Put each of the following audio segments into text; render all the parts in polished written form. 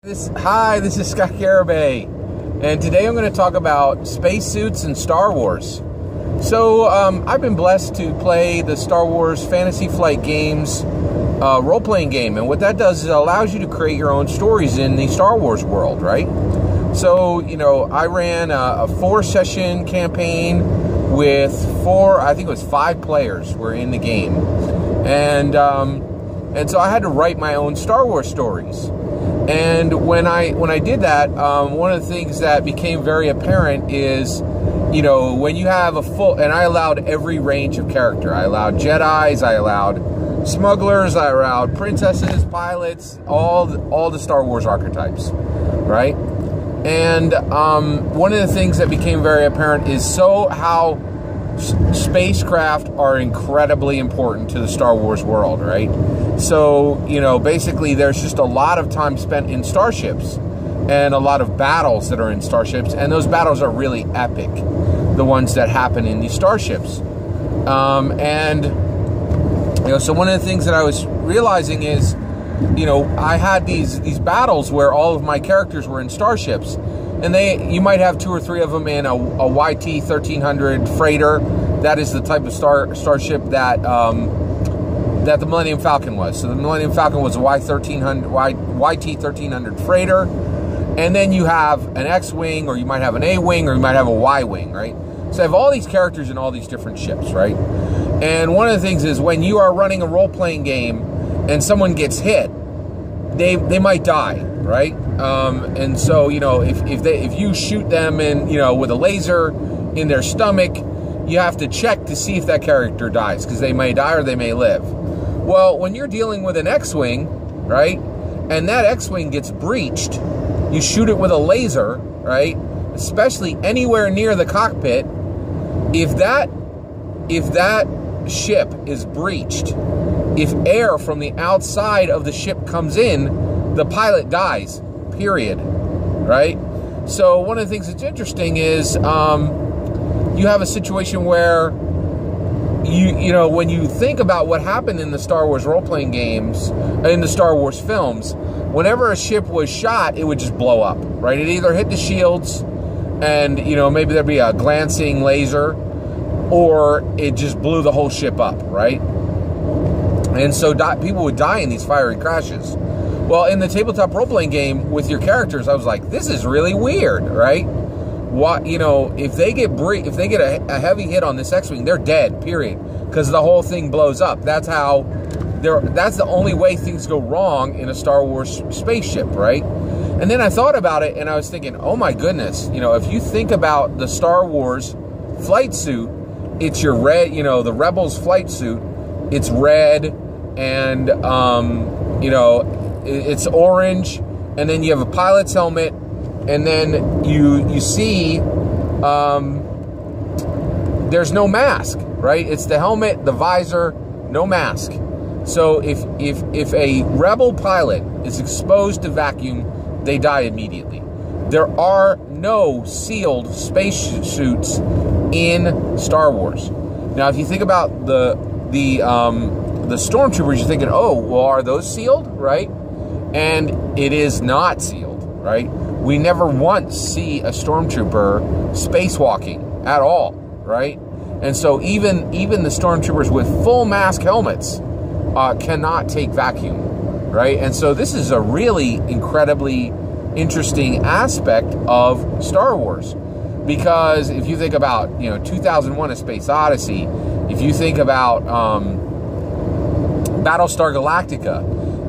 Hi, this is Scott Garibay, and today I'm going to talk about spacesuits and Star Wars. So, I've been blessed to play the Star Wars Fantasy Flight Games role-playing game, and what that does is it allows you to create your own stories in the Star Wars world, right? So, you know, I ran a 4-session campaign with I think it was 5 players were in the game, and so I had to write my own Star Wars stories. And when I did that, one of the things that became very apparent is, you know, when you have and I allowed every range of character. I allowed Jedis, I allowed smugglers, I allowed princesses, pilots, all the Star Wars archetypes, right? And one of the things that became very apparent is how spacecraft are incredibly important to the Star Wars world, right? So, you know, basically there's just a lot of time spent in starships and a lot of battles that are in starships, and those battles are really epic, the ones that happen in these starships. And, you know, so one of the things that I was realizing is, you know, I had these battles where all of my characters were in starships, and you might have 2 or 3 of them in a YT 1300 freighter. That is the type of starship that the Millennium Falcon was. So the Millennium Falcon was a YT 1300 freighter, and then you have an X-wing, or you might have an A-wing, or you might have a Y-wing, right? So I have all these characters in all these different ships, right? And one of the things is when you are running a role-playing game and someone gets hit, they might die, right? And so, you know, if you shoot them with a laser in their stomach, you have to check to see if that character dies, because they may die or they may live. Well, when you're dealing with an X-wing, right, and that X-wing gets breached, you shoot it with a laser, right, especially anywhere near the cockpit. If that ship is breached, if air from the outside of the ship comes in, the pilot dies, period, right? So one of the things that's interesting is you have a situation where you know, when you think about what happened in the Star Wars role-playing games, in the Star Wars films, whenever a ship was shot, it would just blow up, right? It either hit the shields and, you know, maybe there'd be a glancing laser, or it just blew the whole ship up, right? And so people would die in these fiery crashes. Well, in the tabletop role-playing game with your characters, I was like, this is really weird, right? What, you know, if they get a heavy hit on this X-wing, they're dead, period, because the whole thing blows up. That's the only way things go wrong in a Star Wars spaceship, right? And then I thought about it, and I was thinking, oh my goodness, you know, if you think about the Star Wars flight suit, it's your red, you know, the Rebels flight suit, it's red, and you know, it's orange, and then you have a pilot's helmet, and then you see there's no mask, right? It's the helmet, the visor, no mask. So if a Rebel pilot is exposed to vacuum, they die immediately. There are no sealed space suits in Star Wars. Now, if you think about the stormtroopers, you're thinking, oh, well, are those sealed, right? And it is not sealed, right? We never once see a stormtrooper spacewalking at all, right? And so even the stormtroopers with full mask helmets cannot take vacuum, right? And so this is a really incredibly interesting aspect of Star Wars, because if you think about, you know, 2001: A Space Odyssey, if you think about Battlestar Galactica,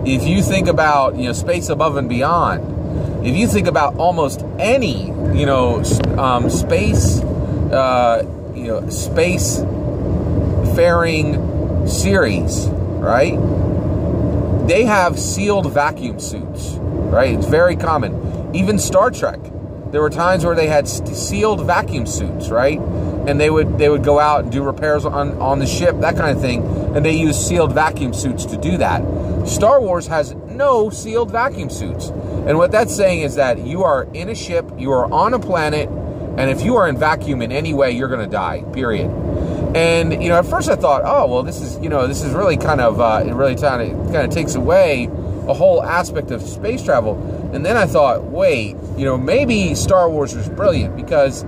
if you think about, you know, Space Above and Beyond, if you think about almost any, you know, space-faring series, right? They have sealed vacuum suits, right? It's very common. Even Star Trek, there were times where they had sealed vacuum suits, right? And they would go out and do repairs on the ship, that kind of thing, and they use sealed vacuum suits to do that. Star Wars has no sealed vacuum suits. And what that's saying is that you are in a ship, you are on a planet, and if you are in vacuum in any way, you're going to die, period. And, you know, at first I thought, oh, well, this is really kind of, it really kind of takes away a whole aspect of space travel. And then I thought, wait, maybe Star Wars was brilliant, because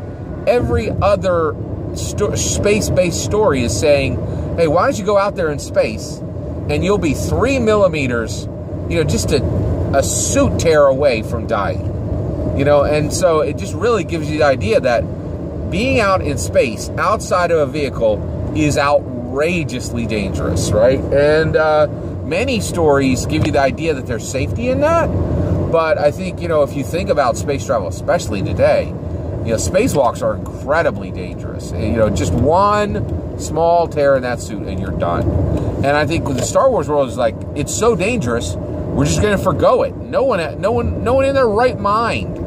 every other space-based story is saying, hey, why don't you go out there in space and you'll be 3 millimeters, just a suit tear away from dying. And so it just really gives you the idea that being out in space, outside of a vehicle, is outrageously dangerous, right? And many stories give you the idea that there's safety in that. But I think, if you think about space travel, especially today, spacewalks are incredibly dangerous. Just one small tear in that suit and you're done. And I think with the Star Wars world is like, it's so dangerous, we're just going to forgo it. No one in their right mind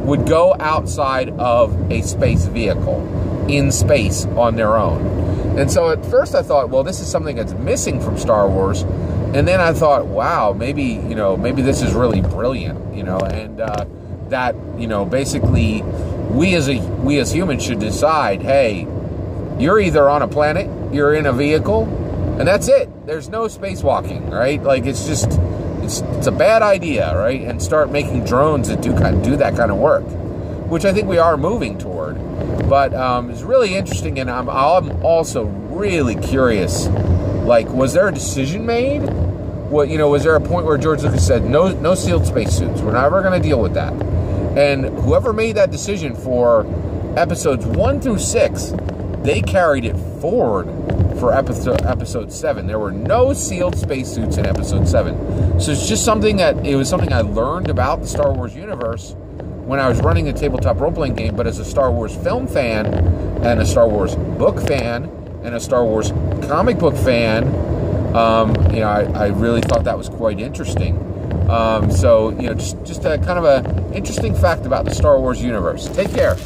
would go outside of a space vehicle in space on their own. And so at first I thought, well, this is something that's missing from Star Wars. And then I thought, wow, maybe this is really brilliant, and that, basically we as humans should decide, hey, you're either on a planet, you're in a vehicle, and that's it. There's no spacewalking, right? Like, it's a bad idea, right? And start making drones that do that kind of work, which I think we are moving toward. But it's really interesting, and I'm also really curious. Like, was there a decision made? Was there a point where George Lucas said, no sealed spacesuits, we're never going to deal with that? And whoever made that decision for episodes 1 through 6, they carried it forward for episode 7. There were no sealed spacesuits in episode 7. So it's just something I learned about the Star Wars universe when I was running a tabletop role-playing game. But as a Star Wars film fan, and a Star Wars book fan, and a Star Wars comic book fan, I really thought that was quite interesting. So just a kind of an interesting fact about the Star Wars universe. Take care.